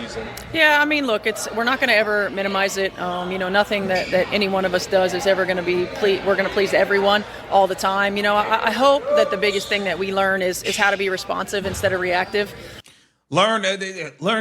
season. Yeah, I mean, look, we're not going to ever minimize it. Nothing that any one of us does is ever going to be we're going to please everyone all the time. I hope that the biggest thing that we learn is how to be responsive instead of reactive. Learn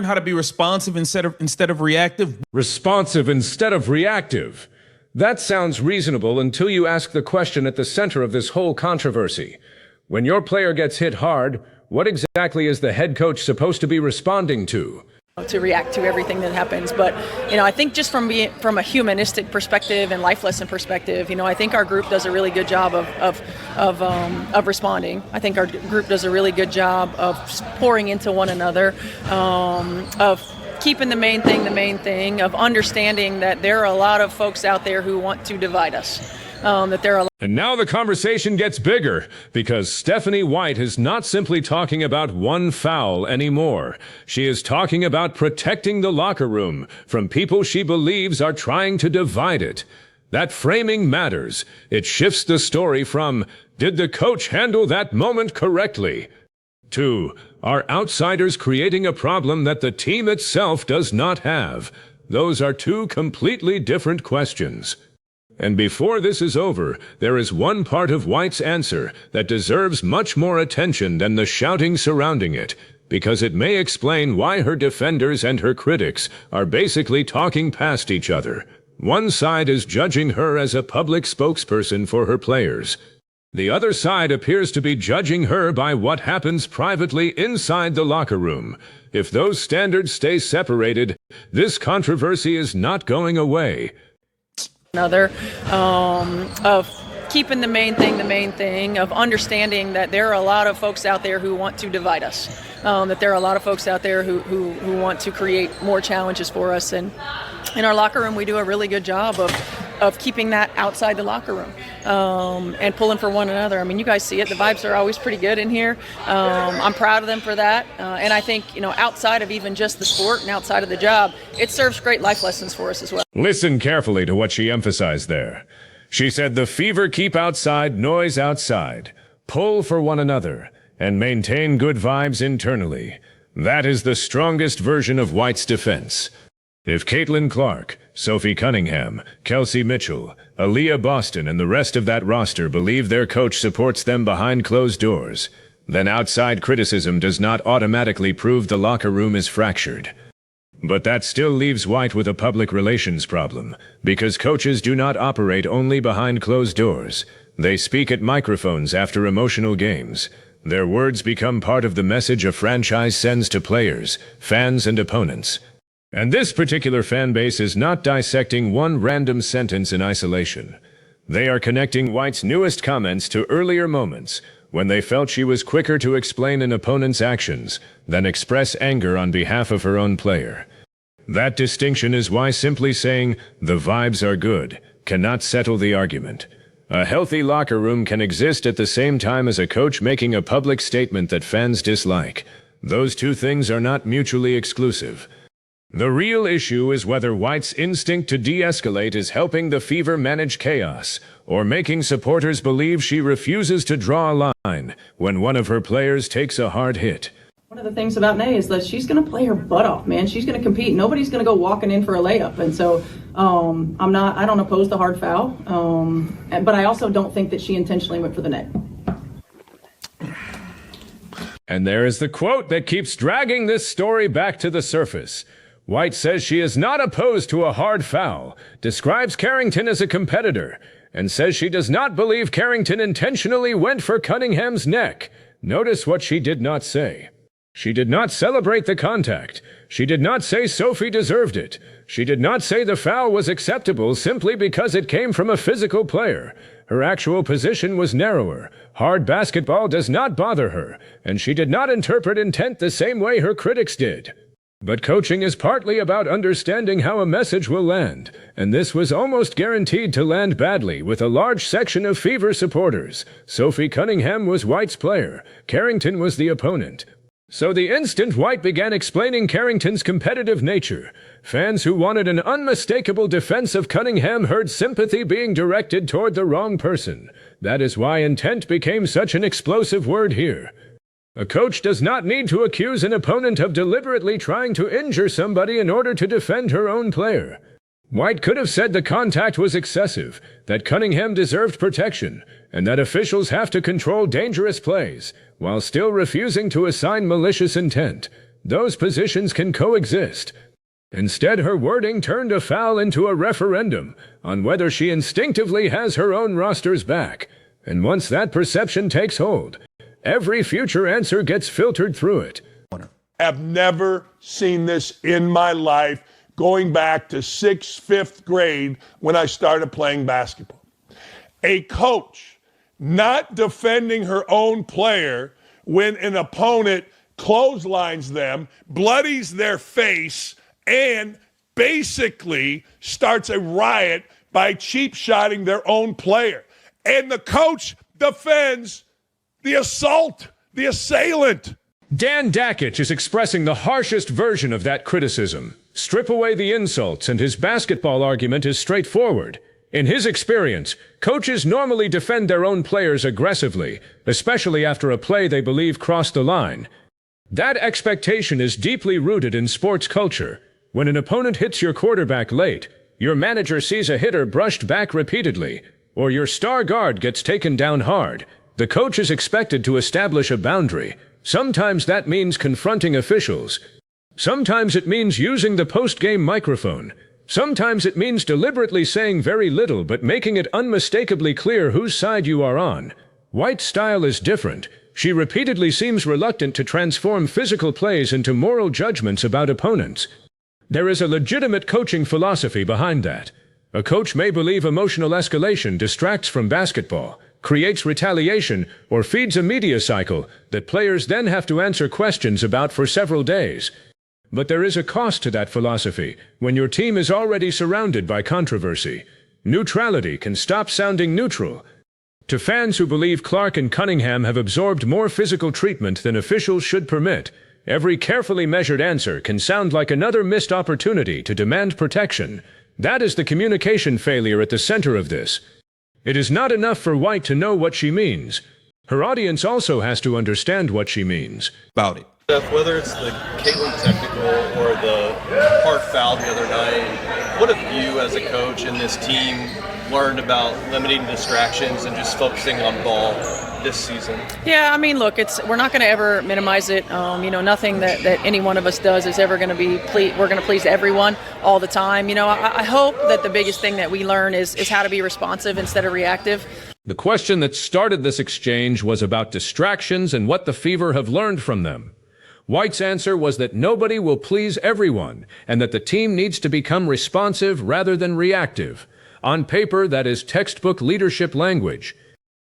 how to be responsive instead of reactive. Responsive instead of reactive. That sounds reasonable until you ask the question at the center of this whole controversy. When your player gets hit hard, what exactly is the head coach supposed to be responding to? To react to everything that happens, but I think just from a humanistic perspective and life lesson perspective, I think our group does a really good job of responding. I think our group does a really good job of pouring into one another, of keeping the main thing, of understanding that there are a lot of folks out there who want to divide us. And now the conversation gets bigger, because Stephanie White is not simply talking about one foul anymore. She is talking about protecting the locker room from people she believes are trying to divide it. That framing matters. It shifts the story from, did the coach handle that moment correctly? To, are outsiders creating a problem that the team itself does not have? Those are two completely different questions. And before this is over, there is one part of White's answer that deserves much more attention than the shouting surrounding it, because it may explain why her defenders and her critics are basically talking past each other. One side is judging her as a public spokesperson for her players. The other side appears to be judging her by what happens privately inside the locker room. If those standards stay separated, this controversy is not going away. Another of keeping the main thing, of understanding that there are a lot of folks out there who want to divide us, that there are a lot of folks out there who want to create more challenges for us. And in our locker room, we do a really good job of keeping that outside the locker room, and pulling for one another. I mean, you guys see it. The vibes are always pretty good in here. I'm proud of them for that. And I think, outside of even just the sport and outside of the job, it serves great life lessons for us as well. Listen carefully to what she emphasized there. She said the Fever keep outside, noise outside, pull for one another, and maintain good vibes internally. That is the strongest version of White's defense. If Caitlin Clark, Sophie Cunningham, Kelsey Mitchell, Aaliyah Boston, and the rest of that roster believe their coach supports them behind closed doors, then outside criticism does not automatically prove the locker room is fractured. But that still leaves White with a public relations problem, because coaches do not operate only behind closed doors. They speak at microphones after emotional games. Their words become part of the message a franchise sends to players, fans, and opponents. And this particular fan base is not dissecting one random sentence in isolation. They are connecting White's newest comments to earlier moments, when they felt she was quicker to explain an opponent's actions than express anger on behalf of her own player. That distinction is why simply saying, "the vibes are good," cannot settle the argument. A healthy locker room can exist at the same time as a coach making a public statement that fans dislike. Those two things are not mutually exclusive. The real issue is whether White's instinct to de-escalate is helping the Fever manage chaos, or making supporters believe she refuses to draw a line when one of her players takes a hard hit. One of the things about Nay is that she's going to play her butt off, man. She's going to compete. Nobody's going to go walking in for a layup. And so I don't oppose the hard foul, but I also don't think that she intentionally went for the net. And there is the quote that keeps dragging this story back to the surface. White says she is not opposed to a hard foul, describes Carrington as a competitor, and says she does not believe Carrington intentionally went for Cunningham's neck. Notice what she did not say. She did not celebrate the contact. She did not say Sophie deserved it. She did not say the foul was acceptable simply because it came from a physical player. Her actual position was narrower. Hard basketball does not bother her, and she did not interpret intent the same way her critics did. But coaching is partly about understanding how a message will land, and this was almost guaranteed to land badly with a large section of Fever supporters. Sophie Cunningham was White's player. Carrington was the opponent. So the instant White began explaining Carrington's competitive nature, fans who wanted an unmistakable defense of Cunningham heard sympathy being directed toward the wrong person. That is why intent became such an explosive word here. A coach does not need to accuse an opponent of deliberately trying to injure somebody in order to defend her own player. White could have said the contact was excessive, that Cunningham deserved protection, and that officials have to control dangerous plays, while still refusing to assign malicious intent. Those positions can coexist. Instead, her wording turned a foul into a referendum on whether she instinctively has her own roster's back. And once that perception takes hold, every future answer gets filtered through it. I've never seen this in my life, going back to fifth grade when I started playing basketball. A coach not defending her own player when an opponent clotheslines them, bloodies their face, and basically starts a riot by cheap-shotting their own player. And the coach defends the assault, the assailant. Dan Dakich is expressing the harshest version of that criticism. Strip away the insults and his basketball argument is straightforward. In his experience, coaches normally defend their own players aggressively, especially after a play they believe crossed the line. That expectation is deeply rooted in sports culture. When an opponent hits your quarterback late, your manager sees a hitter brushed back repeatedly, or your star guard gets taken down hard, the coach is expected to establish a boundary. Sometimes that means confronting officials. Sometimes it means using the post-game microphone. Sometimes it means deliberately saying very little but making it unmistakably clear whose side you are on. White's style is different. She repeatedly seems reluctant to transform physical plays into moral judgments about opponents. There is a legitimate coaching philosophy behind that. A coach may believe emotional escalation distracts from basketball, creates retaliation, or feeds a media cycle that players then have to answer questions about for several days. But there is a cost to that philosophy when your team is already surrounded by controversy. Neutrality can stop sounding neutral. To fans who believe Clark and Cunningham have absorbed more physical treatment than officials should permit, every carefully measured answer can sound like another missed opportunity to demand protection. That is the communication failure at the center of this. It is not enough for White to know what she means. Her audience also has to understand what she means. About it. Whether it's the Caitlin technical or the hard foul the other night, what have you as a coach and this team learned about limiting distractions and just focusing on ball this season? Yeah, I mean, look, we're not going to ever minimize it. Nothing that any one of us does is ever going to be we're going to please everyone all the time. I hope that the biggest thing that we learn is how to be responsive instead of reactive. The question that started this exchange was about distractions and what the Fever have learned from them. White's answer was that nobody will please everyone and that the team needs to become responsive rather than reactive. On paper, that is textbook leadership language.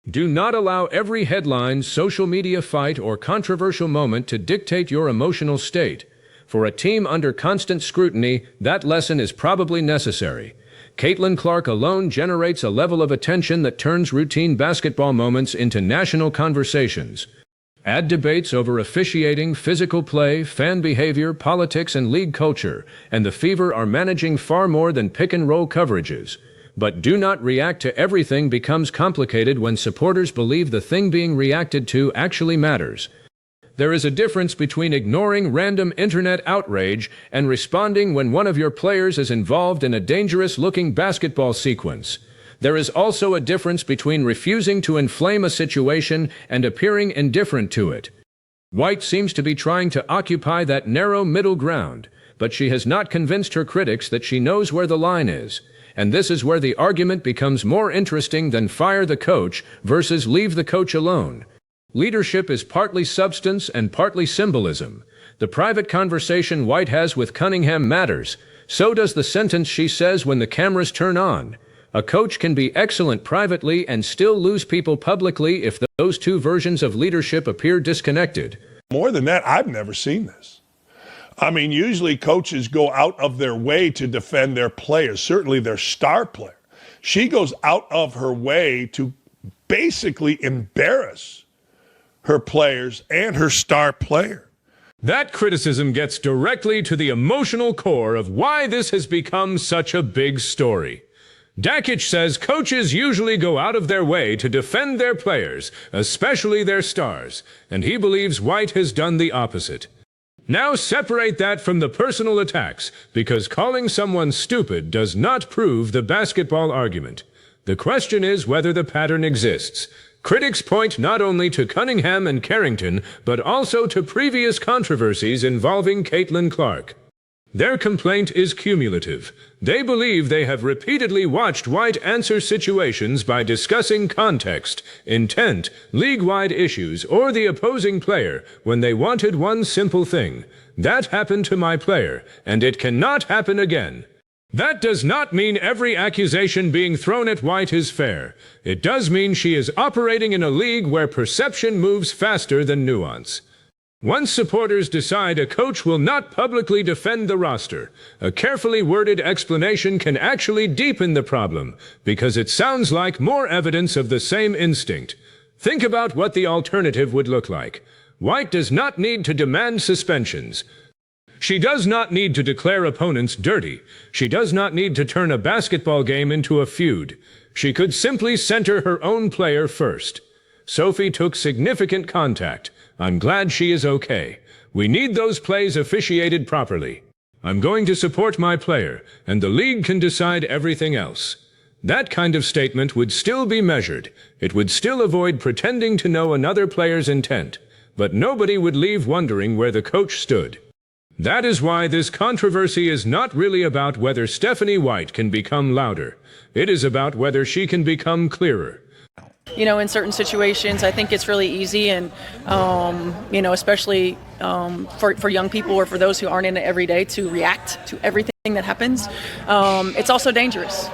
Do not allow every headline, social media fight, or controversial moment to dictate your emotional state. For a team under constant scrutiny, that lesson is probably necessary. Caitlin Clark alone generates a level of attention that turns routine basketball moments into national conversations. Add debates over officiating, physical play, fan behavior, politics, and league culture, and the Fever are managing far more than pick-and-roll coverages. But do not react to everything becomes complicated when supporters believe the thing being reacted to actually matters. There is a difference between ignoring random internet outrage and responding when one of your players is involved in a dangerous-looking basketball sequence. There is also a difference between refusing to inflame a situation and appearing indifferent to it. White seems to be trying to occupy that narrow middle ground, but she has not convinced her critics that she knows where the line is. And this is where the argument becomes more interesting than fire the coach versus leave the coach alone. Leadership is partly substance and partly symbolism. The private conversation White has with Cunningham matters. So does the sentence she says when the cameras turn on. A coach can be excellent privately and still lose people publicly if those two versions of leadership appear disconnected. More than that, I've never seen this. I mean, usually coaches go out of their way to defend their players, certainly their star player. She goes out of her way to basically embarrass her players and her star player. That criticism gets directly to the emotional core of why this has become such a big story. Dakic says coaches usually go out of their way to defend their players, especially their stars, and he believes White has done the opposite. Now separate that from the personal attacks, because calling someone stupid does not prove the basketball argument. The question is whether the pattern exists. Critics point not only to Cunningham and Carrington, but also to previous controversies involving Caitlin Clark. Their complaint is cumulative. They believe they have repeatedly watched White answer situations by discussing context, intent, league-wide issues, or the opposing player when they wanted one simple thing. That happened to my player, and it cannot happen again. That does not mean every accusation being thrown at White is fair. It does mean she is operating in a league where perception moves faster than nuance. Once supporters decide a coach will not publicly defend the roster, a carefully worded explanation can actually deepen the problem, because it sounds like more evidence of the same instinct. Think about what the alternative would look like. White does not need to demand suspensions. She does not need to declare opponents dirty. She does not need to turn a basketball game into a feud. She could simply center her own player first. Sophie took significant contact. I'm glad she is okay. We need those plays officiated properly. I'm going to support my player, and the league can decide everything else. That kind of statement would still be measured. It would still avoid pretending to know another player's intent. But nobody would leave wondering where the coach stood. That is why this controversy is not really about whether Stephanie White can become louder. It is about whether she can become clearer. In certain situations, I think it's really easy, and especially for young people or for those who aren't in it every day, to react to everything that happens. It's also dangerous.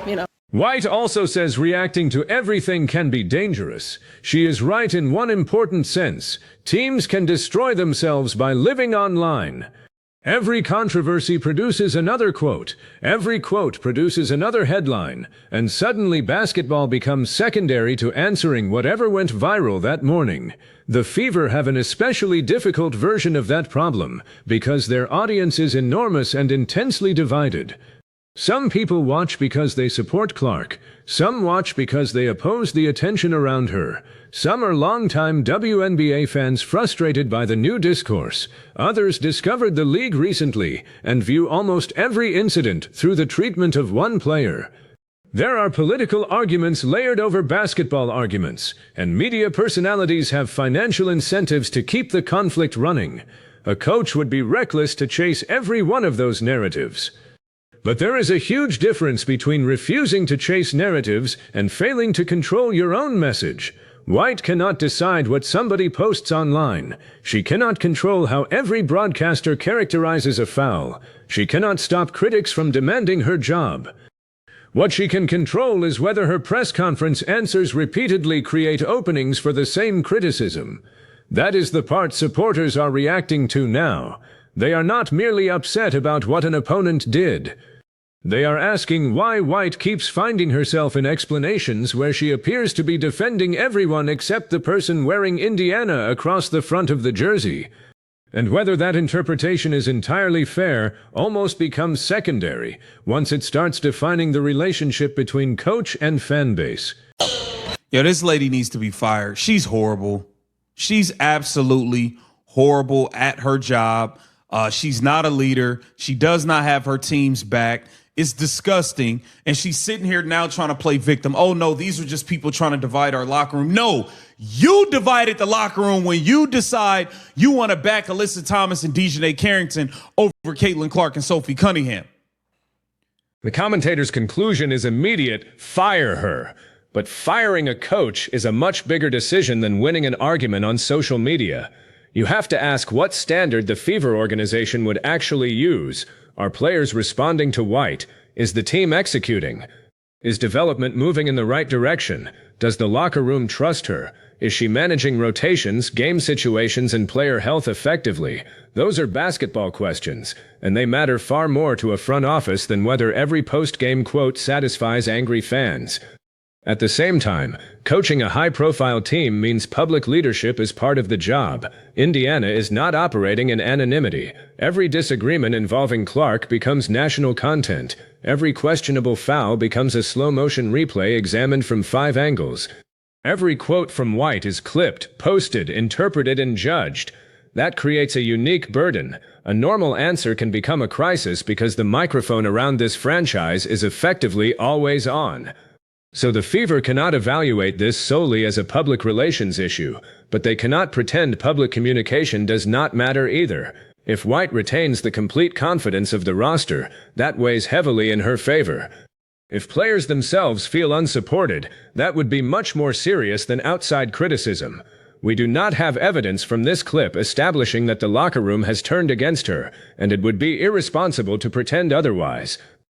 White also says reacting to everything can be dangerous. She is right in one important sense. Teams can destroy themselves by living online. Every controversy produces another quote. Every quote produces another headline. And suddenly basketball becomes secondary to answering whatever went viral that morning. The Fever have an especially difficult version of that problem, because their audience is enormous and intensely divided. Some people watch because they support Clark. Some watch because they oppose the attention around her. Some are longtime WNBA fans frustrated by the new discourse. Others discovered the league recently and view almost every incident through the treatment of one player. There are political arguments layered over basketball arguments, and media personalities have financial incentives to keep the conflict running. A coach would be reckless to chase every one of those narratives. But there is a huge difference between refusing to chase narratives and failing to control your own message. White cannot decide what somebody posts online. She cannot control how every broadcaster characterizes a foul. She cannot stop critics from demanding her job. What she can control is whether her press conference answers repeatedly create openings for the same criticism. That is the part supporters are reacting to now. They are not merely upset about what an opponent did. They are asking why White keeps finding herself in explanations where she appears to be defending everyone except the person wearing Indiana across the front of the jersey. And whether that interpretation is entirely fair almost becomes secondary once it starts defining the relationship between coach and fan base. Yo, this lady needs to be fired. She's horrible. She's absolutely horrible at her job. She's not a leader. She does not have her team's back. It's disgusting. And she's sitting here now trying to play victim. Oh, no, these are just people trying to divide our locker room. No, you divided the locker room when you decide you want to back Alyssa Thomas and Dejanay Carrington over Caitlin Clark and Sophie Cunningham. The commentator's conclusion is immediate: fire her. But firing a coach is a much bigger decision than winning an argument on social media. You have to ask what standard the Fever organization would actually use. Are players responding to White? Is the team executing? Is development moving in the right direction? Does the locker room trust her? Is she managing rotations, game situations, and player health effectively? Those are basketball questions, and they matter far more to a front office than whether every post-game quote satisfies angry fans. At the same time, coaching a high-profile team means public leadership is part of the job. Indiana is not operating in anonymity. Every disagreement involving Clark becomes national content. Every questionable foul becomes a slow-motion replay examined from 5 angles. Every quote from White is clipped, posted, interpreted, and judged. That creates a unique burden. A normal answer can become a crisis because the microphone around this franchise is effectively always on. So the Fever cannot evaluate this solely as a public relations issue, but they cannot pretend public communication does not matter either. If White retains the complete confidence of the roster, that weighs heavily in her favor. If players themselves feel unsupported, that would be much more serious than outside criticism. We do not have evidence from this clip establishing that the locker room has turned against her, and it would be irresponsible to pretend otherwise.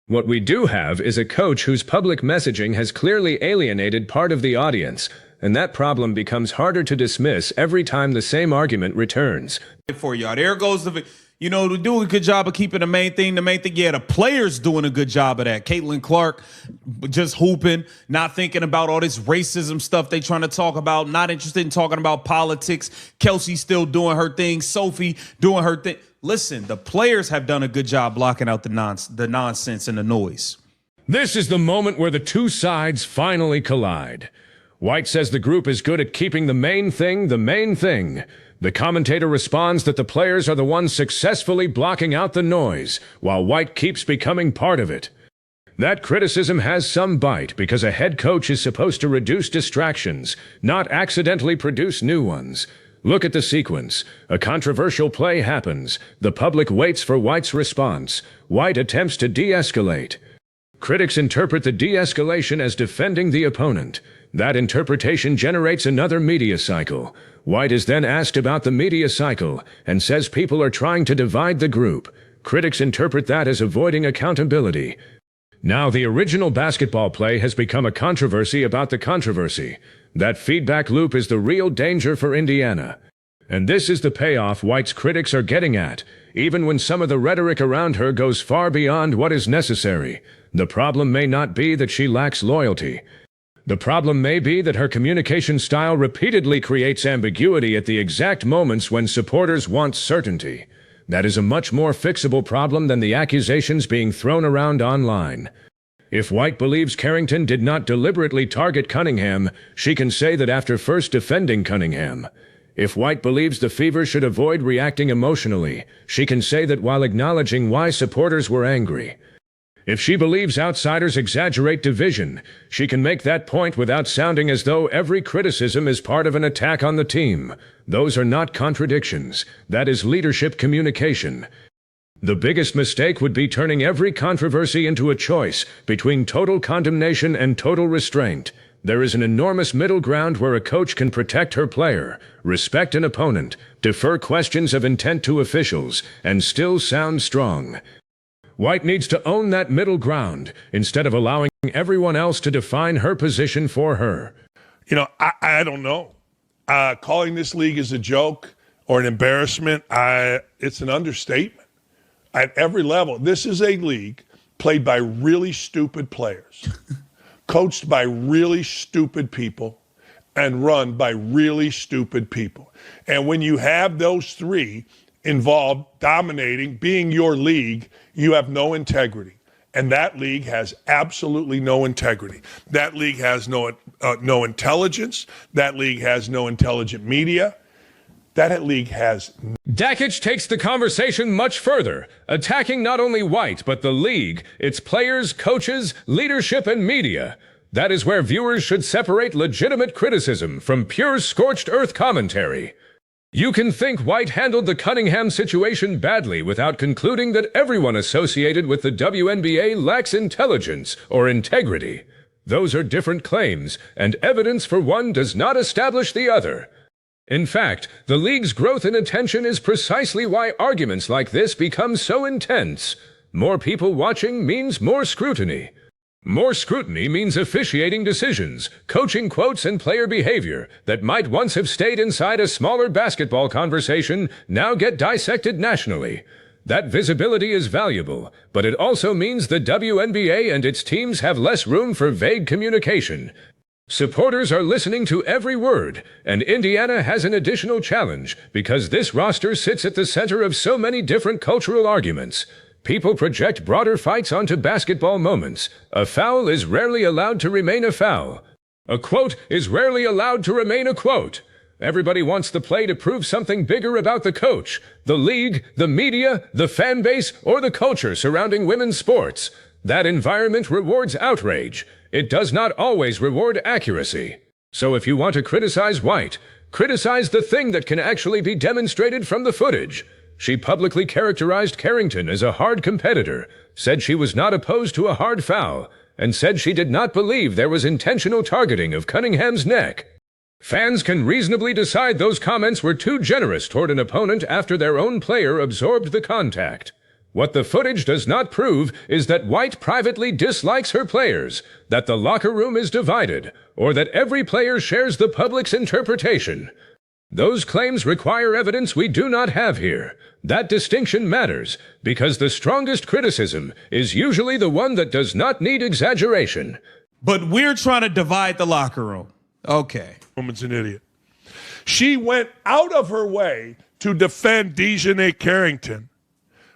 What we do have is a coach whose public messaging has clearly alienated part of the audience, and that problem becomes harder to dismiss every time the same argument returns. For y'all, there goes the, to do a good job of keeping the main thing. Yeah, the players doing a good job of that. Caitlin Clark just hooping, not thinking about all this racism stuff they trying to talk about, not interested in talking about politics. Kelsey still doing her thing. Sophie doing her thing. Listen, the players have done a good job blocking out the nonsense and the noise. This is the moment where the two sides finally collide. White says the group is good at keeping the main thing the main thing. The commentator responds that the players are the ones successfully blocking out the noise, while White keeps becoming part of it. That criticism has some bite because a head coach is supposed to reduce distractions, not accidentally produce new ones. Look at the sequence. A controversial play happens. The public waits for White's response. White attempts to de-escalate. Critics interpret the de-escalation as defending the opponent. That interpretation generates another media cycle. White is then asked about the media cycle and says people are trying to divide the group. Critics interpret that as avoiding accountability. Now the original basketball play has become a controversy about the controversy. That feedback loop is the real danger for Indiana. And this is the payoff White's critics are getting at, even when some of the rhetoric around her goes far beyond what is necessary. The problem may not be that she lacks loyalty. The problem may be that her communication style repeatedly creates ambiguity at the exact moments when supporters want certainty. That is a much more fixable problem than the accusations being thrown around online. If White believes Carrington did not deliberately target Cunningham, she can say that after first defending Cunningham. If White believes the Fever should avoid reacting emotionally, she can say that while acknowledging why supporters were angry. If she believes outsiders exaggerate division, she can make that point without sounding as though every criticism is part of an attack on the team. Those are not contradictions. That is leadership communication. The biggest mistake would be turning every controversy into a choice between total condemnation and total restraint. There is an enormous middle ground where a coach can protect her player, respect an opponent, defer questions of intent to officials, and still sound strong. White needs to own that middle ground instead of allowing everyone else to define her position for her. I don't know. Calling this league as a joke or an embarrassment, it's an understatement. At every level, this is a league played by really stupid players, coached by really stupid people, and run by really stupid people. And when you have those three involved, dominating, being your league, you have no integrity. And that league has absolutely no integrity. That league has no intelligence. That league has no intelligent media. That league has... Dakic takes the conversation much further, attacking not only White, but the league, its players, coaches, leadership, and media. That is where viewers should separate legitimate criticism from pure scorched earth commentary. You can think White handled the Cunningham situation badly without concluding that everyone associated with the WNBA lacks intelligence or integrity. Those are different claims, and evidence for one does not establish the other. In fact, the league's growth in attention is precisely why arguments like this become so intense. More people watching means more scrutiny. More scrutiny means officiating decisions, coaching quotes, and player behavior that might once have stayed inside a smaller basketball conversation now get dissected nationally. That visibility is valuable, but it also means the WNBA and its teams have less room for vague communication. Supporters are listening to every word, and Indiana has an additional challenge because this roster sits at the center of so many different cultural arguments. People project broader fights onto basketball moments. A foul is rarely allowed to remain a foul. A quote is rarely allowed to remain a quote. Everybody wants the play to prove something bigger about the coach, the league, the media, the fan base, or the culture surrounding women's sports. That environment rewards outrage. It does not always reward accuracy. So if you want to criticize White, criticize the thing that can actually be demonstrated from the footage. She publicly characterized Carrington as a hard competitor, said she was not opposed to a hard foul, and said she did not believe there was intentional targeting of Cunningham's neck. Fans can reasonably decide those comments were too generous toward an opponent after their own player absorbed the contact. What the footage does not prove is that White privately dislikes her players, that the locker room is divided, or that every player shares the public's interpretation. Those claims require evidence we do not have here. That distinction matters, because the strongest criticism is usually the one that does not need exaggeration. But we're trying to divide the locker room. Okay. Woman's an idiot. She went out of her way to defend Dejanay Carrington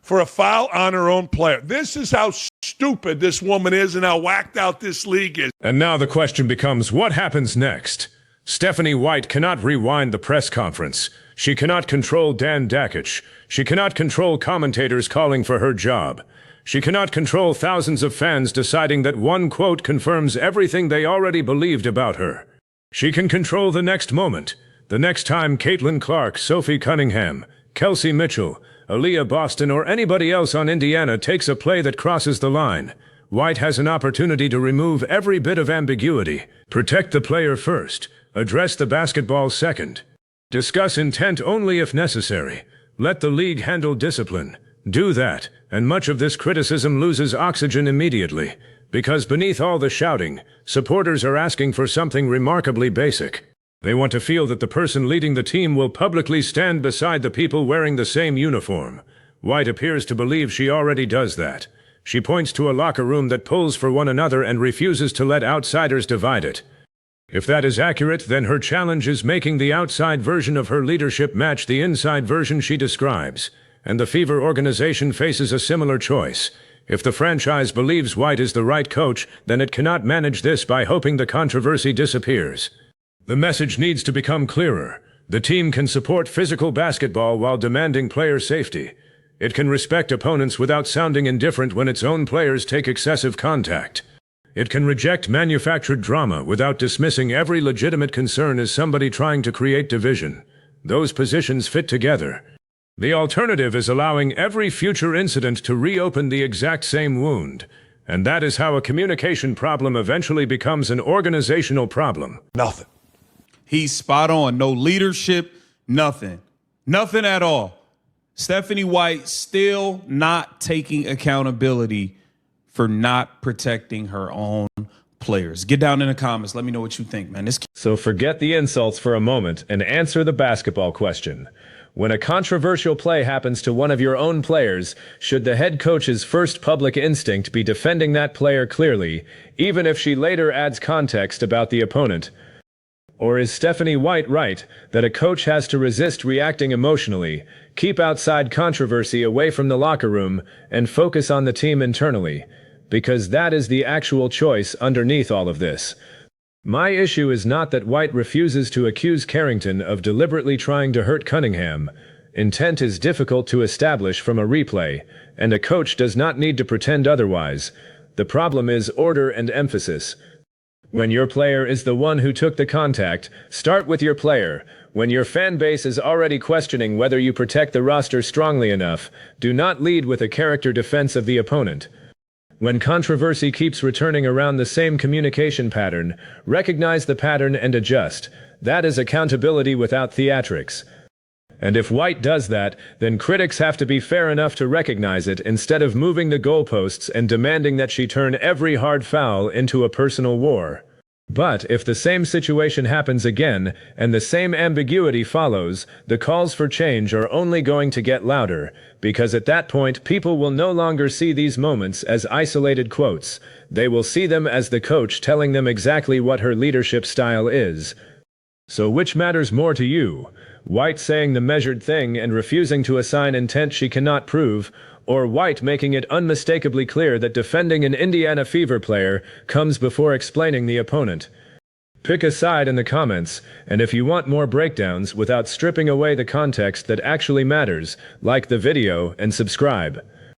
for a foul on her own player. This is how stupid this woman is and how whacked out this league is. And now the question becomes, what happens next? Stephanie White cannot rewind the press conference. She cannot control Dan Dakich. She cannot control commentators calling for her job. She cannot control thousands of fans deciding that one quote confirms everything they already believed about her. She can control the next moment, the next time Caitlin Clark, Sophie Cunningham, Kelsey Mitchell, Aaliyah Boston, or anybody else on Indiana takes a play that crosses the line. White has an opportunity to remove every bit of ambiguity, protect the player first, address the basketball second, discuss intent only if necessary, let the league handle discipline. Do that, and much of this criticism loses oxygen immediately, because beneath all the shouting, supporters are asking for something remarkably basic. They want to feel that the person leading the team will publicly stand beside the people wearing the same uniform. White appears to believe she already does that. She points to a locker room that pulls for one another and refuses to let outsiders divide it. If that is accurate, then her challenge is making the outside version of her leadership match the inside version she describes. And the Fever organization faces a similar choice. If the franchise believes White is the right coach, then it cannot manage this by hoping the controversy disappears. The message needs to become clearer. The team can support physical basketball while demanding player safety. It can respect opponents without sounding indifferent when its own players take excessive contact. It can reject manufactured drama without dismissing every legitimate concern as somebody trying to create division. Those positions fit together. The alternative is allowing every future incident to reopen the exact same wound. And that is how a communication problem eventually becomes an organizational problem. Nothing. He's spot on. No leadership, nothing. Nothing at all. Stephanie White still not taking accountability for not protecting her own players. Get down in the comments. Let me know what you think, man. So forget the insults for a moment and answer the basketball question. When a controversial play happens to one of your own players, should the head coach's first public instinct be defending that player clearly, even if she later adds context about the opponent? Or is Stephanie White right that a coach has to resist reacting emotionally, keep outside controversy away from the locker room, and focus on the team internally? Because that is the actual choice underneath all of this. My issue is not that White refuses to accuse Carrington of deliberately trying to hurt Cunningham. Intent is difficult to establish from a replay, and a coach does not need to pretend otherwise. The problem is order and emphasis. When your player is the one who took the contact, start with your player. When your fan base is already questioning whether you protect the roster strongly enough, do not lead with a character defense of the opponent. When controversy keeps returning around the same communication pattern, recognize the pattern and adjust. That is accountability without theatrics. And if White does that, then critics have to be fair enough to recognize it instead of moving the goalposts and demanding that she turn every hard foul into a personal war. But if the same situation happens again, and the same ambiguity follows, the calls for change are only going to get louder, because at that point people will no longer see these moments as isolated quotes. They will see them as the coach telling them exactly what her leadership style is. So which matters more to you? White saying the measured thing and refusing to assign intent she cannot prove, or white making it unmistakably clear that defending an Indiana Fever player comes before explaining the opponent. Pick a side in the comments, and if you want more breakdowns without stripping away the context that actually matters, like the video and subscribe.